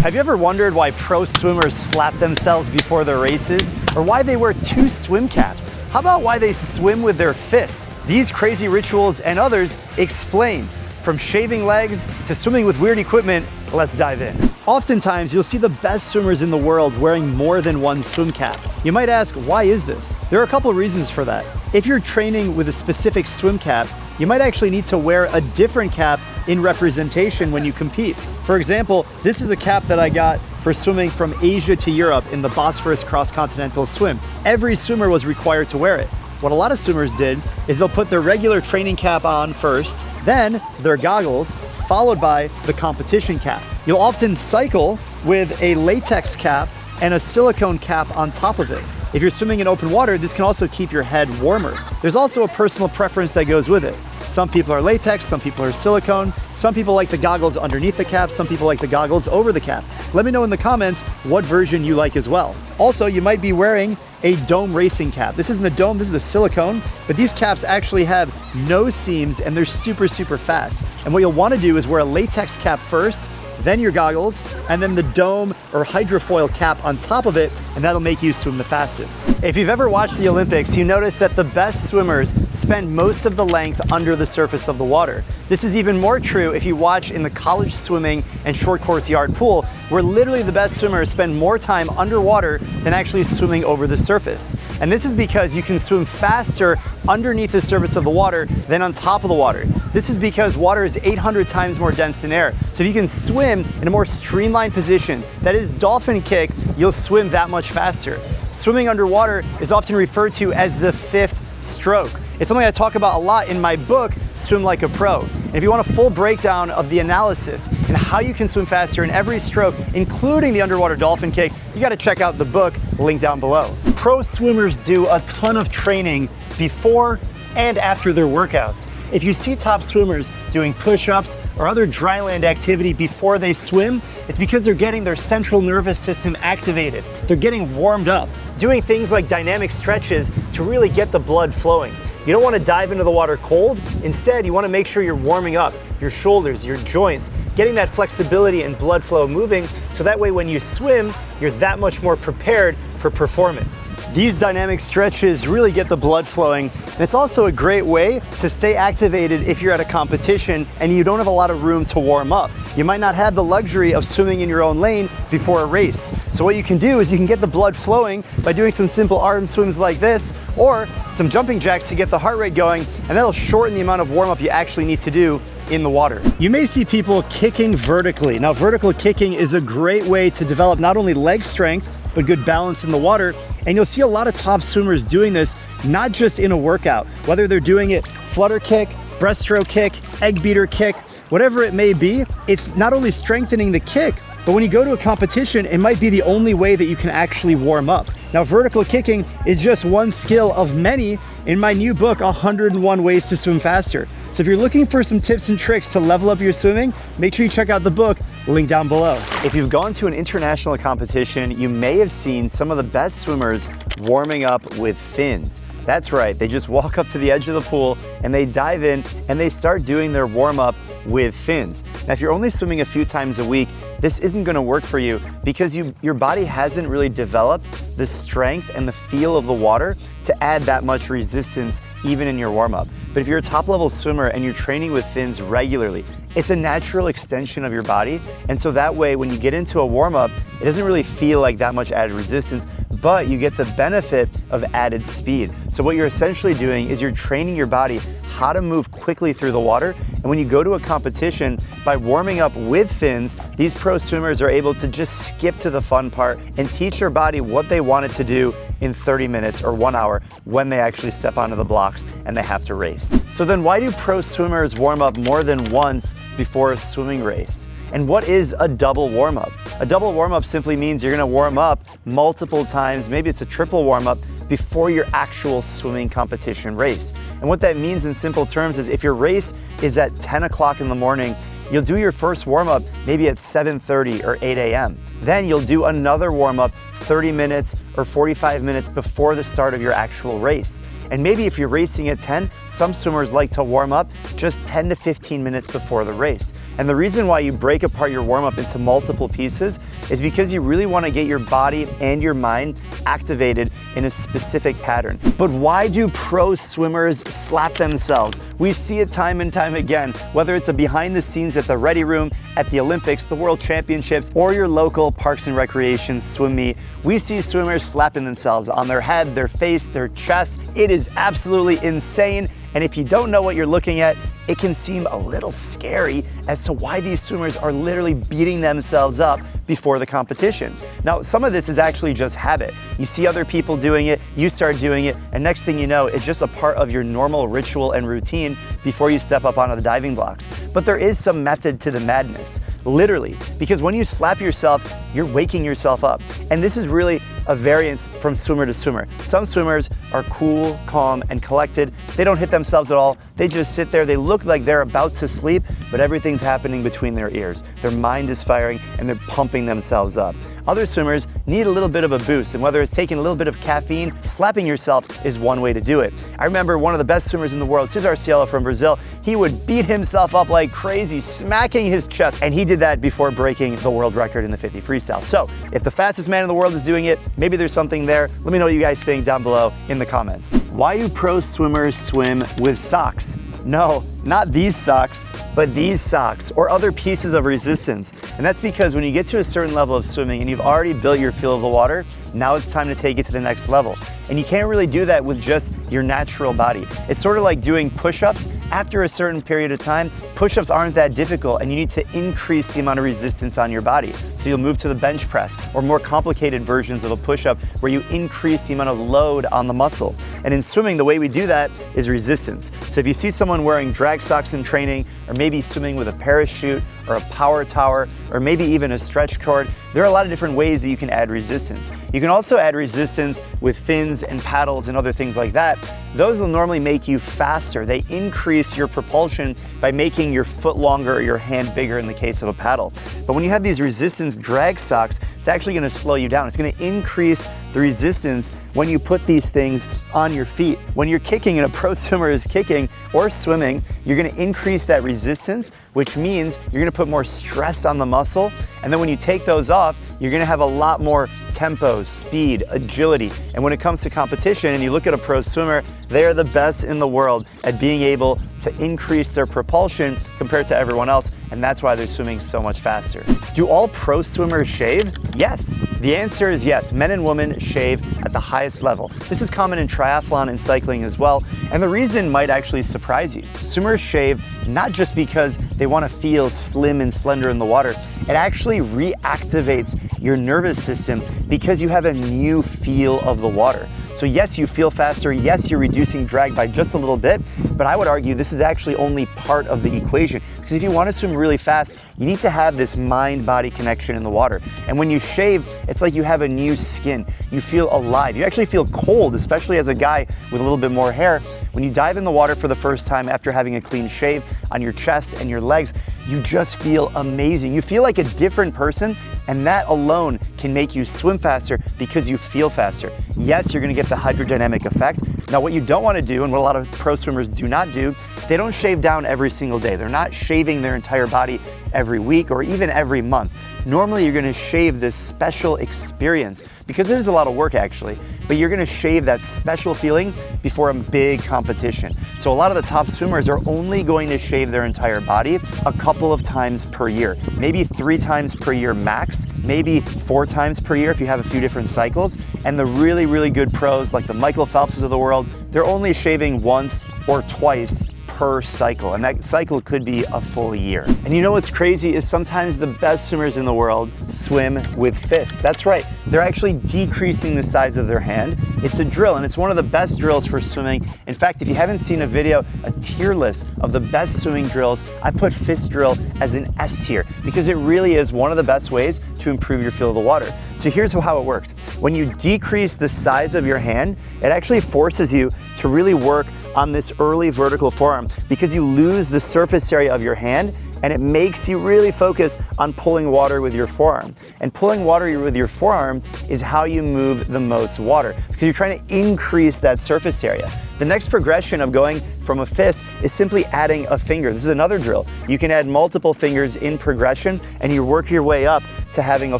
Have you ever wondered why pro swimmers slap themselves before their races, or why they wear 2 swim caps? How about why they swim with their fists? These crazy rituals and others explain. From shaving legs to swimming with weird equipment, let's dive in. Oftentimes, you'll see the best swimmers in the world wearing more than 1 swim cap. You might ask, why is this? There are a couple of reasons for that. If you're training with a specific swim cap, you might actually need to wear a different cap in representation when you compete. For example, this is a cap that I got for swimming from Asia to Europe in the Bosphorus cross-continental swim. Every swimmer was required to wear it. What a lot of swimmers did is they'll put their regular training cap on first, then their goggles, followed by the competition cap. You'll often cycle with a latex cap and a silicone cap on top of it. If you're swimming in open water, this can also keep your head warmer. There's also a personal preference that goes with it. Some people are latex, some people are silicone, some people like the goggles underneath the cap, some people like the goggles over the cap. Let me know in the comments what version you like as well. Also, you might be wearing a dome racing cap. This isn't a dome, this is a silicone, but these caps actually have no seams and they're super fast. And what you'll want to do is wear a latex cap first, then your goggles, and then the dome or hydrofoil cap on top of it, and that'll make you swim the fastest. If you've ever watched the Olympics, you notice that the best swimmers spend most of the length under the surface of the water. This is even more true if you watch in the college swimming and short course yard pool, where literally the best swimmers spend more time underwater than actually swimming over the surface. And this is because you can swim faster underneath the surface of the water than on top of the water. This is because water is 800 times more dense than air. So if you can swim in a more streamlined position, that is dolphin kick, you'll swim that much faster. Swimming underwater is often referred to as the 5th stroke. It's something I talk about a lot in my book, Swim Like a Pro. And if you want a full breakdown of the analysis and how you can swim faster in every stroke, including the underwater dolphin kick, you gotta check out the book, link down below. Pro swimmers do a ton of training before and after their workouts. If you see top swimmers doing push-ups or other dryland activity before they swim, it's because they're getting their central nervous system activated. They're getting warmed up, doing things like dynamic stretches to really get the blood flowing. You don't want to dive into the water cold. Instead, you want to make sure you're warming up your shoulders, your joints, getting that flexibility and blood flow moving, so that way when you swim, you're that much more prepared for performance. These dynamic stretches really get the blood flowing, and it's also a great way to stay activated if you're at a competition and you don't have a lot of room to warm up. You might not have the luxury of swimming in your own lane before a race. So what you can do is you can get the blood flowing by doing some simple arm swims like this, or some jumping jacks to get the heart rate going, and that'll shorten the amount of warm up you actually need to do in the water. You may see people kicking vertically. Now, vertical kicking is a great way to develop not only leg strength, but good balance in the water. And you'll see a lot of top swimmers doing this, not just in a workout, whether they're doing it flutter kick, breaststroke kick, egg beater kick, whatever it may be. It's not only strengthening the kick, but when you go to a competition, it might be the only way that you can actually warm up. Now, vertical kicking is just one skill of many in my new book, 101 Ways to Swim Faster. So if you're looking for some tips and tricks to level up your swimming, make sure you check out the book, link down below. If you've gone to an international competition, you may have seen some of the best swimmers warming up with fins. That's right, they just walk up to the edge of the pool and they dive in and they start doing their warm up with fins. Now, if you're only swimming a few times a week, this isn't gonna work for you because your body hasn't really developed the strength and the feel of the water to add that much resistance even in your warm-up. But if you're a top-level swimmer and you're training with fins regularly, it's a natural extension of your body. And so that way, when you get into a warm-up, it doesn't really feel like that much added resistance, but you get the benefit of added speed. So what you're essentially doing is you're training your body how to move quickly through the water. And when you go to a competition, by warming up with fins, these pro swimmers are able to just skip to the fun part and teach their body what they want it to do in 30 minutes or 1 hour when they actually step onto the blocks and they have to race. So then why do pro swimmers warm up more than once before a swimming race? And what is a double warm-up? A double warm-up simply means you're gonna warm up multiple times, maybe it's a triple warm-up, before your actual swimming competition race. And what that means in simple terms is if your race is at 10 o'clock in the morning, you'll do your first warm-up maybe at 7:30 or 8 a.m. Then you'll do another warm-up 30 minutes or 45 minutes before the start of your actual race. And maybe if you're racing at 10, some swimmers like to warm up just 10 to 15 minutes before the race. And the reason why you break apart your warm-up into multiple pieces is because you really want to get your body and your mind activated in a specific pattern. But why do pro swimmers slap themselves? We see it time and time again, whether it's a behind the scenes at the Ready Room, at the Olympics, the World Championships, or your local Parks and Recreation swim meet. We see swimmers slapping themselves on their head, their face, their chest. It is absolutely insane. And if you don't know what you're looking at, it can seem a little scary as to why these swimmers are literally beating themselves up before the competition. Now, some of this is actually just habit. You see other people doing it, you start doing it, and next thing you know, it's just a part of your normal ritual and routine before you step up onto the diving blocks. But there is some method to the madness, literally, because when you slap yourself, you're waking yourself up. And this is really a variance from swimmer to swimmer. Some swimmers are cool, calm, and collected. They don't hit themselves at all. They just sit there. They look like they're about to sleep, but everything's happening between their ears. Their mind is firing and they're pumping themselves up. Other swimmers need a little bit of a boost, and whether it's taking a little bit of caffeine, slapping yourself is one way to do it. I remember one of the best swimmers in the world, Cesar Cielo from Brazil, he would beat himself up like crazy, smacking his chest, and he did that before breaking the world record in the 50 freestyle. So if the fastest man in the world is doing it, maybe there's something there. Let me know what you guys think down below in the comments. Why do pro swimmers swim with socks? No, not these socks, but these socks or other pieces of resistance. And that's because when you get to a certain level of swimming and you've already built your feel of the water, now it's time to take it to the next level. And you can't really do that with just your natural body. It's sort of like doing push-ups. After a certain period of time, push-ups aren't that difficult and you need to increase the amount of resistance on your body. So you'll move to the bench press or more complicated versions of a push-up where you increase the amount of load on the muscle. And in swimming, the way we do that is resistance. So if you see someone wearing drag socks in training, or maybe swimming with a parachute or a power tower, or maybe even a stretch cord, there are a lot of different ways that you can add resistance. You can also add resistance with fins and paddles and other things like that. Those will normally make you faster. They increase your propulsion by making your foot longer or your hand bigger in the case of a paddle. But when you have these resistance drag socks, it's actually going to slow you down. It's going to increase the resistance when you put these things on your feet. When you're kicking and a pro swimmer is kicking or swimming, you're going to increase that resistance, which means you're going to put more stress on the muscle. And then when you take those off, you're going to have a lot more tempo, speed, agility. And when it comes to competition and you look at a pro swimmer, they are the best in the world at being able to increase their propulsion compared to everyone else. And that's why they're swimming so much faster. Do all pro swimmers shave? Yes. The answer is yes. Men and women shave at the highest level. This is common in triathlon and cycling as well. And the reason might actually surprise you. Swimmers shave not just because they want to feel slim and slender in the water. It actually reactivates your nervous system because you have a new feel of the water. So yes, you feel faster, yes, you're reducing drag by just a little bit, but I would argue this is actually only part of the equation. Because if you want to swim really fast, you need to have this mind-body connection in the water. And when you shave, it's like you have a new skin. You feel alive. You actually feel cold, especially as a guy with a little bit more hair. When you dive in the water for the first time after having a clean shave on your chest and your legs, you just feel amazing. You feel like a different person, and that alone can make you swim faster because you feel faster. Yes, you're gonna get the hydrodynamic effect. Now, what you don't wanna do, and what a lot of pro swimmers do not do, they don't shave down every single day. They're not shaving their entire body every week or even every month. Normally, you're gonna shave this special experience because it is a lot of work actually, but you're gonna shave that special feeling before a big competition. So a lot of the top swimmers are only going to shave their entire body a couple of times per year, maybe 3 times per year max, maybe 4 times per year if you have a few different cycles. And the really, really good pros like the Michael Phelpses of the world, they're only shaving once or twice per cycle, and that cycle could be a full year. And you know what's crazy is sometimes the best swimmers in the world swim with fists. That's right, they're actually decreasing the size of their hand. It's a drill, and it's one of the best drills for swimming. In fact, if you haven't seen a video, a tier list of the best swimming drills, I put fist drill as an S tier because it really is one of the best ways to improve your feel of the water. So here's how it works. When you decrease the size of your hand, it actually forces you to really work on this early vertical forearm because you lose the surface area of your hand and it makes you really focus on pulling water with your forearm. And pulling water with your forearm is how you move the most water, because you're trying to increase that surface area. The next progression of going from a fist is simply adding a finger. This is another drill. You can add multiple fingers in progression, and you work your way up to having a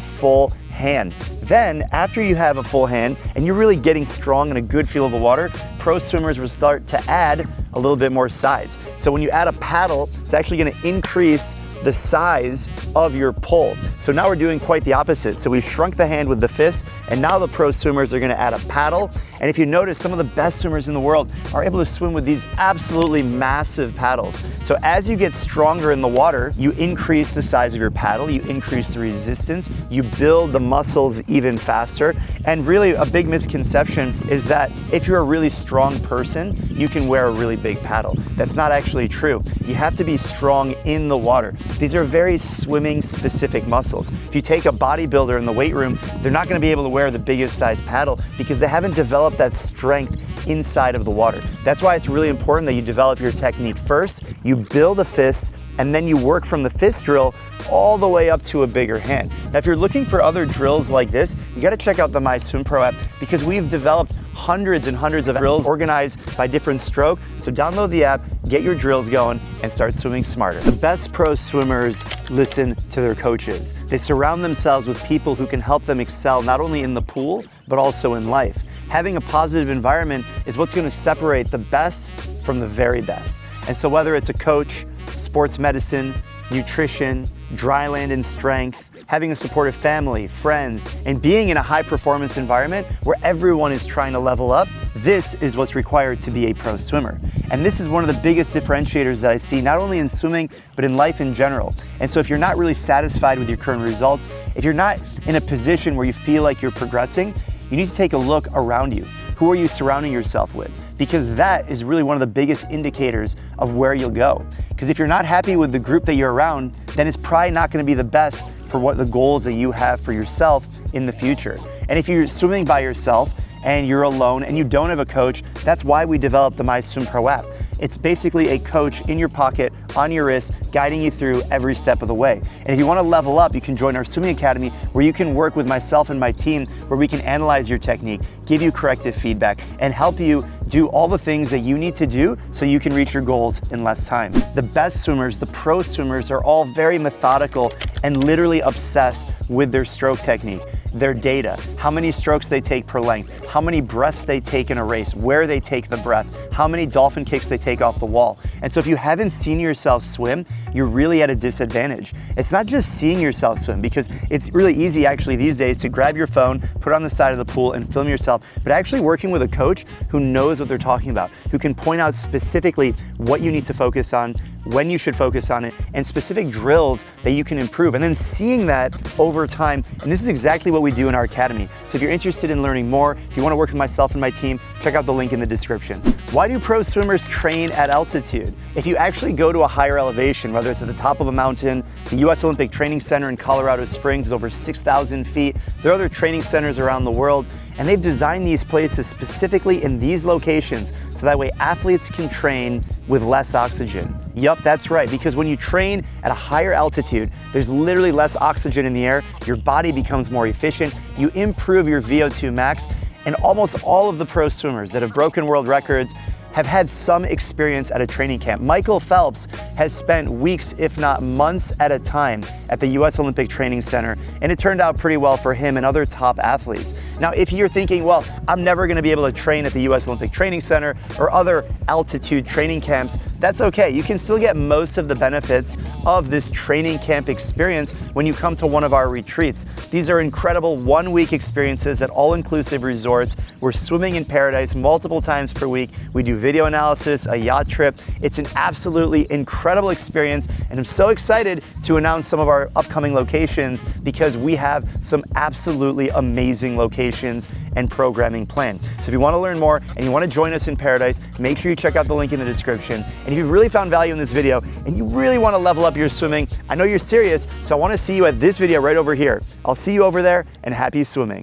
full hand. Then, after you have a full hand and you're really getting strong and a good feel of the water, pro swimmers will start to add a little bit more size. So when you add a paddle, it's actually going to increase the size of your pull. So now we're doing quite the opposite. So we've shrunk the hand with the fist, and now the pro swimmers are going to add a paddle. And if you notice, some of the best swimmers in the world are able to swim with these absolutely massive paddles. So as you get stronger in the water, you increase the size of your paddle, you increase the resistance, you build the muscles even faster. And really a big misconception is that if you're a really strong person, you can wear a really big paddle. That's not actually true. You have to be strong in the water. These are very swimming specific muscles. If you take a bodybuilder in the weight room, they're not going to be able to wear the biggest size paddle because they haven't developed that strength inside of the water. That's why it's really important that you develop your technique first, you build a fist, and then you work from the fist drill all the way up to a bigger hand. Now, if you're looking for other drills like this, you got to check out the My Swim Pro app, because we've developed hundreds and hundreds of drills organized by different stroke. So download the app, get your drills going, and start swimming smarter. The best pro swimmers listen to their coaches. They surround themselves with people who can help them excel not only in the pool, but also in life. Having a positive environment is what's going to separate the best from the very best. And so whether it's a coach, sports medicine, nutrition, dry land and strength, having a supportive family, friends, and being in a high performance environment where everyone is trying to level up, this is what's required to be a pro swimmer. And this is one of the biggest differentiators that I see, not only in swimming, but in life in general. And so if you're not really satisfied with your current results, if you're not in a position where you feel like you're progressing, you need to take a look around you. Who are you surrounding yourself with? Because that is really one of the biggest indicators of where you'll go. Because if you're not happy with the group that you're around, then it's probably not going to be the best for what the goals that you have for yourself in the future. And if you're swimming by yourself and you're alone and you don't have a coach, that's why we developed the My Swim Pro app. It's basically a coach in your pocket, on your wrist, guiding you through every step of the way. And if you want to level up, you can join our swimming academy, where you can work with myself and my team, where we can analyze your technique, give you corrective feedback, and help you do all the things that you need to do so you can reach your goals in less time. The best swimmers, the pro swimmers, are all very methodical and literally obsessed with their stroke technique, their data, how many strokes they take per length, how many breaths they take in a race, where they take the breath, how many dolphin kicks they take off the wall. And so if you haven't seen yourself swim, you're really at a disadvantage. It's not just seeing yourself swim, because it's really easy actually these days to grab your phone, put it on the side of the pool and film yourself, but actually working with a coach who knows what they're talking about, who can point out specifically what you need to focus on, when you should focus on it, and specific drills that you can improve, and then seeing that over time. And this is exactly what we do in our academy. So if you're interested in learning more, if you want to work with myself and my team, check out the link in the description. Why do pro swimmers train at altitude? If you actually go to a higher elevation, whether it's at the top of a mountain, the US Olympic Training Center in Colorado Springs is over 6,000 feet. There are other training centers around the world, and they've designed these places specifically in these locations so that way athletes can train with less oxygen. Yup, that's right, because when you train at a higher altitude, there's literally less oxygen in the air, your body becomes more efficient, you improve your VO2 max, and almost all of the pro swimmers that have broken world records have had some experience at a training camp. Michael Phelps has spent weeks, if not months at a time at the US Olympic Training Center, and it turned out pretty well for him and other top athletes. Now, if you're thinking, well, I'm never gonna be able to train at the US Olympic Training Center or other altitude training camps, that's okay. You can still get most of the benefits of this training camp experience when you come to one of our retreats. These are incredible one-week experiences at all-inclusive resorts. We're swimming in paradise multiple times per week. We do video analysis, a yacht trip. It's an absolutely incredible experience, and I'm so excited to announce some of our upcoming locations because we have some absolutely amazing locations and programming planned. So if you want to learn more and you want to join us in paradise, make sure you check out the link in the description. And if you've really found value in this video and you really want to level up your swimming, I know you're serious, so I want to see you at this video right over here. I'll see you over there, and happy swimming.